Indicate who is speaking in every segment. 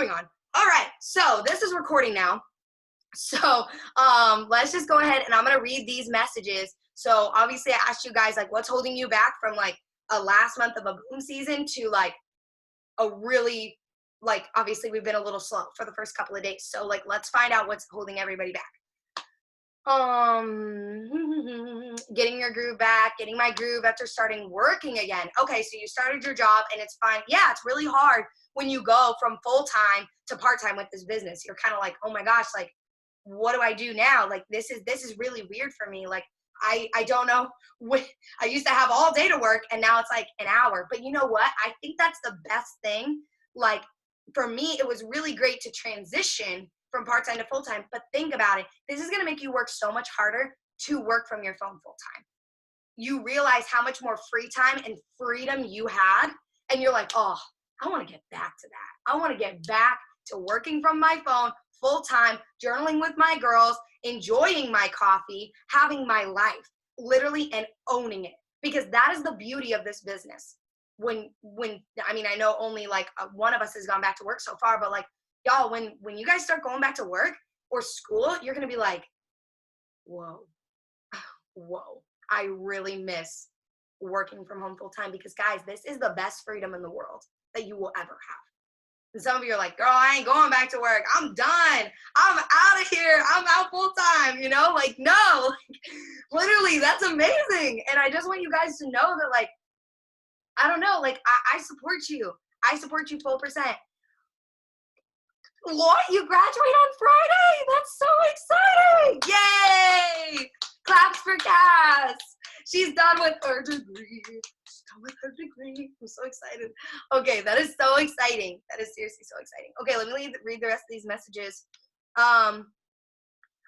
Speaker 1: moving on. All right, so this is recording now. So let's just go ahead and I'm gonna read these messages. So obviously I asked you guys like what's holding you back from like a last month of a boom season to like a really like obviously we've been a little slow for the first couple of days. So like let's find out what's holding everybody back. Getting your groove back, getting my groove after starting working again. Okay, so you started your job and it's fine. Yeah, it's really hard when you go from full-time to part-time with this business. You're kind of like, oh my gosh, like what do I do now? Like this is really weird for me. Like I don't know. I used to have all day to work and now it's like an hour. But you know what? I think that's the best thing. Like for me, it was really great to transition from part-time to full-time. But think about it. This is going to make you work so much harder to work from your phone full-time. You realize how much more free time and freedom you had. And you're like, oh, I want to get back to that. I want to get back to working from my phone full-time, journaling with my girls, enjoying my coffee, having my life, literally, and owning it. Because that is the beauty of this business. When I mean, I know only like one of us has gone back to work so far, but like, y'all, when you guys start going back to work or school, you're going to be like, whoa, I really miss working from home full-time because, guys, this is the best freedom in the world that you will ever have. And some of you are like, girl, I ain't going back to work. I'm done. I'm out of here. I'm out full-time, you know? Like, no. Literally, that's amazing. And I just want you guys to know that, like, I don't know. Like, I support you. I support you full percent. What? You graduate on Friday? That's so exciting. Yay! Claps for Cass. She's done with her degree. She's done with her degree. I'm so excited. Okay, that is so exciting. That is seriously so exciting. Okay, let me read the rest of these messages. I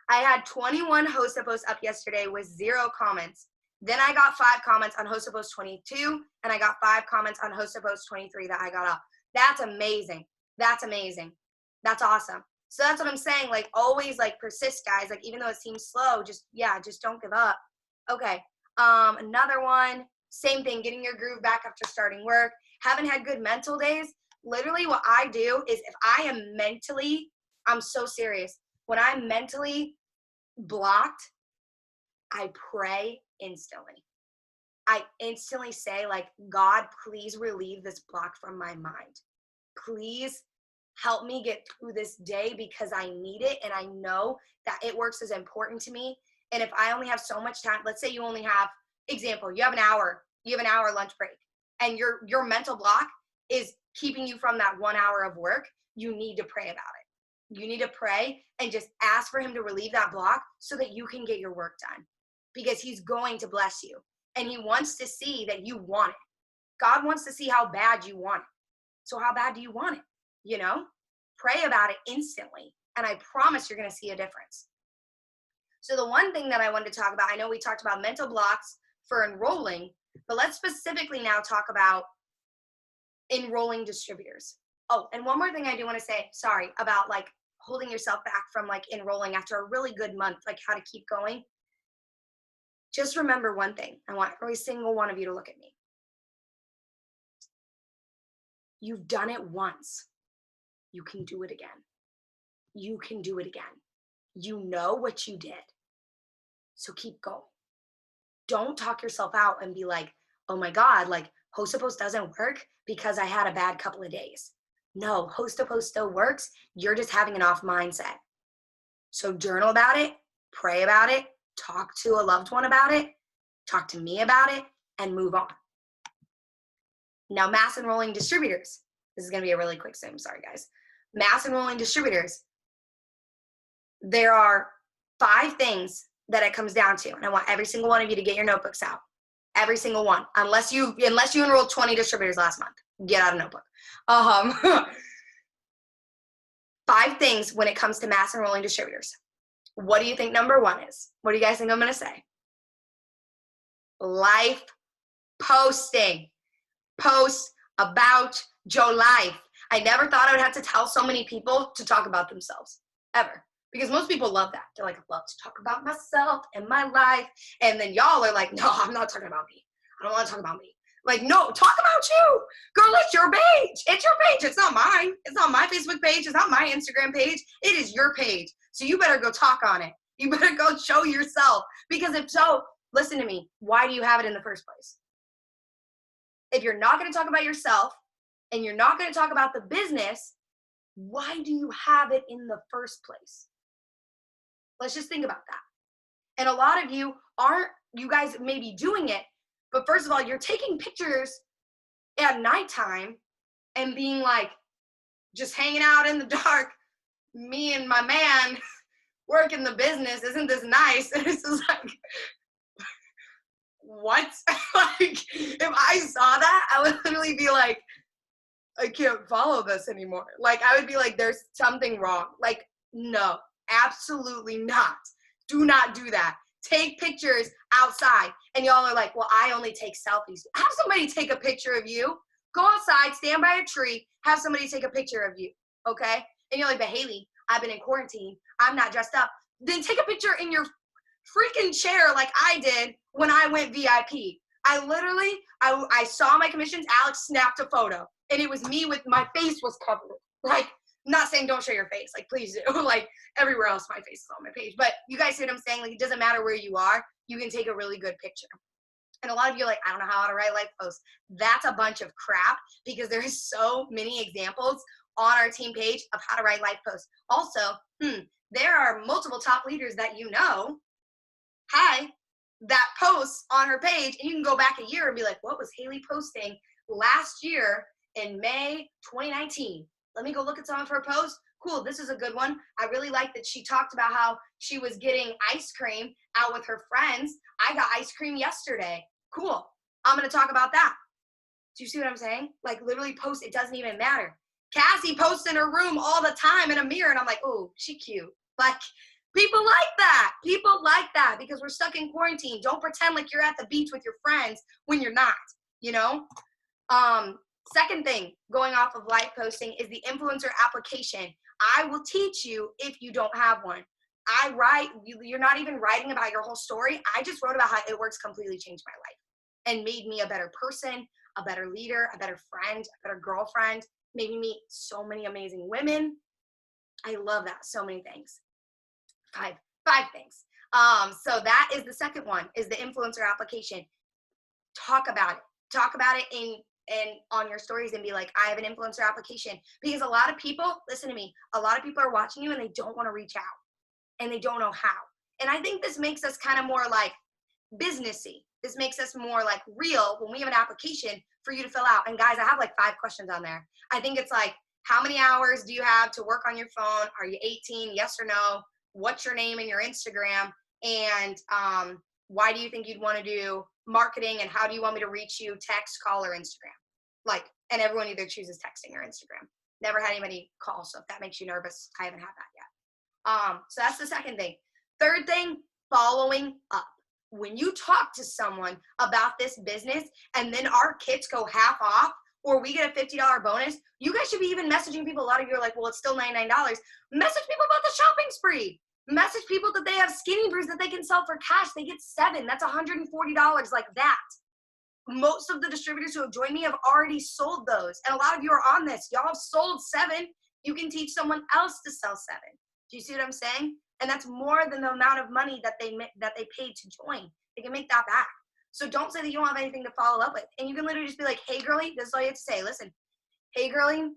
Speaker 1: had 21 host of posts up yesterday with 0 comments. Then I got 5 comments on host of post 22, and I got 5 comments on host of post 23 that I got up. That's amazing. That's amazing. That's awesome. So that's what I'm saying. Like, always, like, persist, guys. Like, even though it seems slow, just don't give up. Okay. Another one. Same thing. Getting your groove back after starting work. Haven't had good mental days. Literally, what I do is if I am mentally, I'm so serious. When I'm mentally blocked, I pray instantly. I instantly say, like, God, please relieve this block from my mind. Please help me get through this day because I need it and I know that it works as important to me. And if I only have so much time, let's say you only have, example, you have an hour lunch break and your mental block is keeping you from that 1 hour of work, you need to pray about it. You need to pray and just ask for him to relieve that block so that you can get your work done because he's going to bless you and he wants to see that you want it. God wants to see how bad you want it. So how bad do you want it? You know, pray about it instantly. And I promise you're going to see a difference. So the one thing that I wanted to talk about, I know we talked about mental blocks for enrolling, but let's specifically now talk about enrolling distributors. Oh, and one more thing I do want to say, sorry, about like holding yourself back from like enrolling after a really good month, like how to keep going. Just remember one thing. I want every single one of you to look at me. You've done it once. You can do it again. You can do it again. You know what you did. So keep going. Don't talk yourself out and be like, oh my God, like host to post doesn't work because I had a bad couple of days. No, host to post still works. You're just having an off mindset. So journal about it, pray about it, talk to a loved one about it, talk to me about it, and move on. Now, mass enrolling distributors. This is going to be a really quick Zoom. Sorry, guys. Mass enrolling distributors. There are 5 things that it comes down to. And I want every single one of you to get your notebooks out. Every single one. Unless you enrolled 20 distributors last month. Get out a notebook. 5 things when it comes to mass enrolling distributors. What do you think number 1 is? What do you guys think I'm going to say? Life posting. Post about your life. I never thought I would have to tell so many people to talk about themselves, ever. Because most people love that. They're like, I love to talk about myself and my life. And then y'all are like, no, I'm not talking about me. I don't want to talk about me. Like, no, talk about you. Girl, it's your page. It's your page. It's not mine. It's not my Facebook page. It's not my Instagram page. It is your page. So you better go talk on it. You better go show yourself. Because if so, listen to me. Why do you have it in the first place? If you're not going to talk about yourself and you're not going to talk about the business, why do you have it in the first place? Let's just think about that. And a lot of you aren't, you guys may be doing it, but first of all, you're taking pictures at nighttime and being like, just hanging out in the dark, me and my man working the business, isn't this nice? And it's just like, what? Like, if I saw that, I would literally be like, I can't follow this anymore. Like, I would be like, there's something wrong. Like, no, absolutely not. Do not do that. Take pictures outside. And y'all are like, well, I only take selfies. Have somebody take a picture of you. Go outside, stand by a tree, have somebody take a picture of you, okay? And you're like, but Haley, I've been in quarantine. I'm not dressed up. Then take a picture in your freaking chair like I did when I went VIP. I literally, I saw my commissions, Alex snapped a photo. And it was me with my face was covered. Like, not saying don't show your face. Like, please do. Like, everywhere else my face is on my page. But you guys see what I'm saying? Like, it doesn't matter where you are. You can take a really good picture. And a lot of you are like, I don't know how to write life posts. That's a bunch of crap because there's so many examples on our team page of how to write life posts. Also, there are multiple top leaders that you know, that posts on her page. And you can go back a year and be like, what was Haley posting last year in May 2019? Let me go look at some of her posts. Cool, this is a good one. I really like that she talked about how she was getting ice cream out with her friends. I got ice cream yesterday. Cool, I'm gonna talk about that. Do you see what I'm saying? Like, literally post, it doesn't even matter. Cassie posts in her room all the time in a mirror and I'm like, oh, she cute. Like, people like that. People like that because we're stuck in quarantine. Don't pretend like you're at the beach with your friends when you're not, you know? Second thing, going off of live posting, is the influencer application. I will teach you if you don't have one. You're not even writing about your whole story. I just wrote about how It Works completely changed my life and made me a better person, a better leader, a better friend, a better girlfriend, made me meet so many amazing women. I love that. So many things. Five things. So that is the second one, is the influencer application. Talk about it. Talk about it and on your stories and be like, I have an influencer application. Because a lot of people, listen to me, a lot of people are watching you and they don't want to reach out and they don't know how. And I think this makes us kind of more like businessy. This makes us more like real when we have an application for you to fill out. And guys, I have like 5 questions on there. I think it's like, how many hours do you have to work on your phone? Are you 18? Yes or no? What's your name and your Instagram? And why do you think you'd want to do marketing? And how do you want me to reach you? Text, call, or Instagram? Like, and everyone either chooses texting or Instagram. Never had anybody call, so if that makes you nervous, I haven't had that yet. So that's the second thing. Third thing, following up. When you talk to someone about this business and then our kits go half off or we get a $50 bonus, you guys should be even messaging people. A lot of you are like, well, it's still $99. Message people about the shopping spree. Message people that they have skinny brews that they can sell for cash. They get 7. That's $140 like that. Most of the distributors who have joined me have already sold those. And a lot of you are on this. Y'all have sold 7. You can teach someone else to sell 7. Do you see what I'm saying? And that's more than the amount of money that they paid to join. They can make that back. So don't say that you don't have anything to follow up with. And you can literally just be like, hey, girlie, this is all you have to say. Listen, hey, girlie,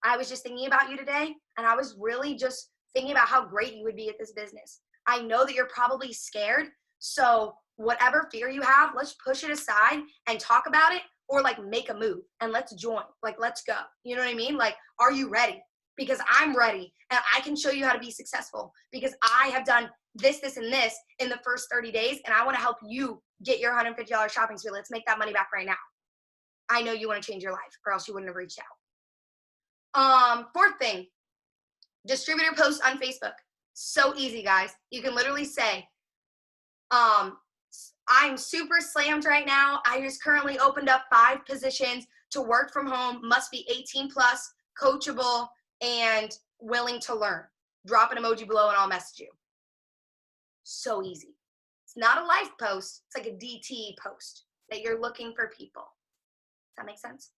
Speaker 1: I was just thinking about you today. And I was really just thinking about how great you would be at this business. I know that you're probably scared. So whatever fear you have, let's push it aside and talk about it, or like make a move and let's join. Like, let's go. You know what I mean? Like, are you ready? Because I'm ready and I can show you how to be successful because I have done this, this, and this in the first 30 days. And I want to help you get your $150 shopping spree. Let's make that money back right now. I know you want to change your life or else you wouldn't have reached out. Fourth thing, distributor posts on Facebook. So easy, guys. You can literally say, I'm super slammed right now. I just currently opened up 5 positions to work from home, must be 18 plus, coachable, and willing to learn. Drop an emoji below and I'll message you. So easy. It's not a life post. It's like a DT post. that you're looking for people. Does that make sense?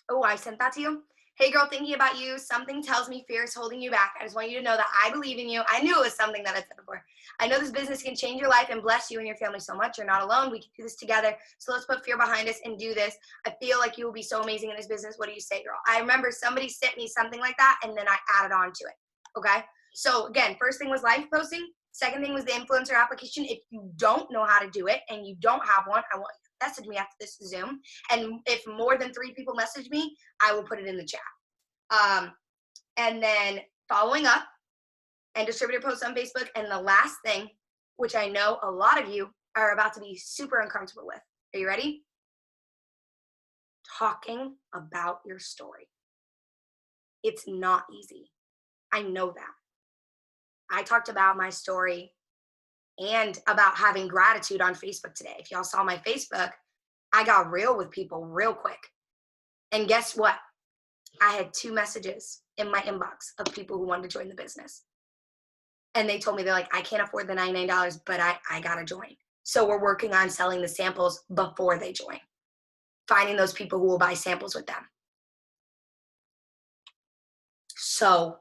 Speaker 1: Oh, I sent that to you. Hey girl, thinking about you. Something tells me fear is holding you back. I just want you to know that I believe in you. I knew it was something that I said before. I know this business can change your life and bless you and your family so much. You're not alone. We can do this together. So let's put fear behind us and do this. I feel like you will be so amazing in this business. What do you say, girl? I remember somebody sent me something like that, and then I added on to it. Okay? So again, first thing was life posting. Second thing was the influencer application. If you don't know how to do it and you don't have one, I want you to message me after this Zoom. And if more than 3 people message me, I will put it in the chat. And then following up and distributor posts on Facebook. And the last thing, which I know a lot of you are about to be super uncomfortable with. Are you ready? Talking about your story. It's not easy. I know that. I talked about my story and about having gratitude on Facebook today. If y'all saw my Facebook, I got real with people real quick. And guess what? I had 2 messages in my inbox of people who wanted to join the business. And they told me, they're like, I can't afford the $99, but I gotta join. So we're working on selling the samples before they join. Finding those people who will buy samples with them. So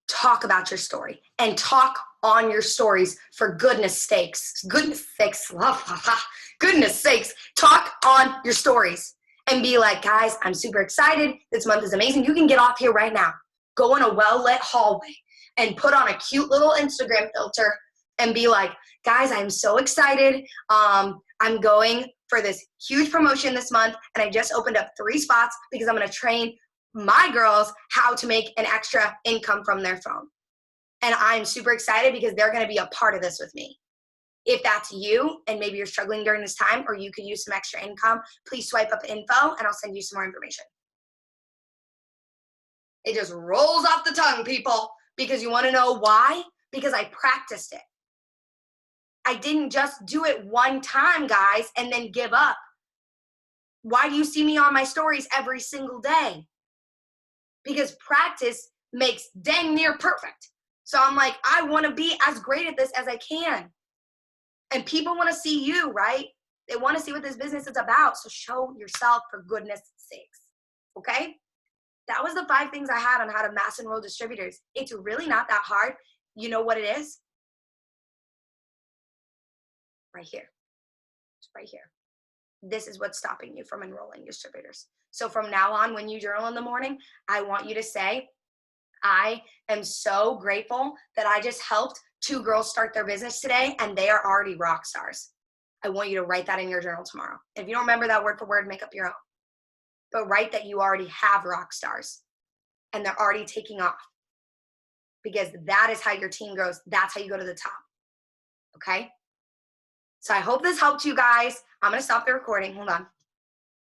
Speaker 1: talk about your story and talk on your stories, for goodness sakes. Goodness sakes. Goodness sakes. Talk on your stories. And be like, guys, I'm super excited. This month is amazing. You can get off here right now. Go in a well-lit hallway and put on a cute little Instagram filter and be like, guys, I'm so excited. I'm going for this huge promotion this month, and I just opened up 3 spots because I'm going to train my girls how to make an extra income from their phone. And I'm super excited because they're going to be a part of this with me. If that's you and maybe you're struggling during this time, or you could use some extra income, please swipe up info and I'll send you some more information. It just rolls off the tongue, people, because you want to know why? Because I practiced it. I didn't just do it one time, guys, and then give up. Why do you see me on my stories every single day? Because practice makes dang near perfect. So I'm like, I want to be as great at this as I can. And people want to see you, right? They want to see what this business is about. So show yourself, for goodness sakes. Okay? That was the 5 things I had on how to mass enroll distributors. It's really not that hard. You know what it is? Right here. It's right here. This is what's stopping you from enrolling distributors. So from now on, when you journal in the morning, I want you to say, I am so grateful that I just helped 2 girls start their business today, and they are already rock stars. I want you to write that in your journal tomorrow. If you don't remember that word for word, make up your own. But write that you already have rock stars, and they're already taking off. Because that is how your team grows. That's how you go to the top. Okay? So I hope this helped you guys. I'm going to stop the recording. Hold on.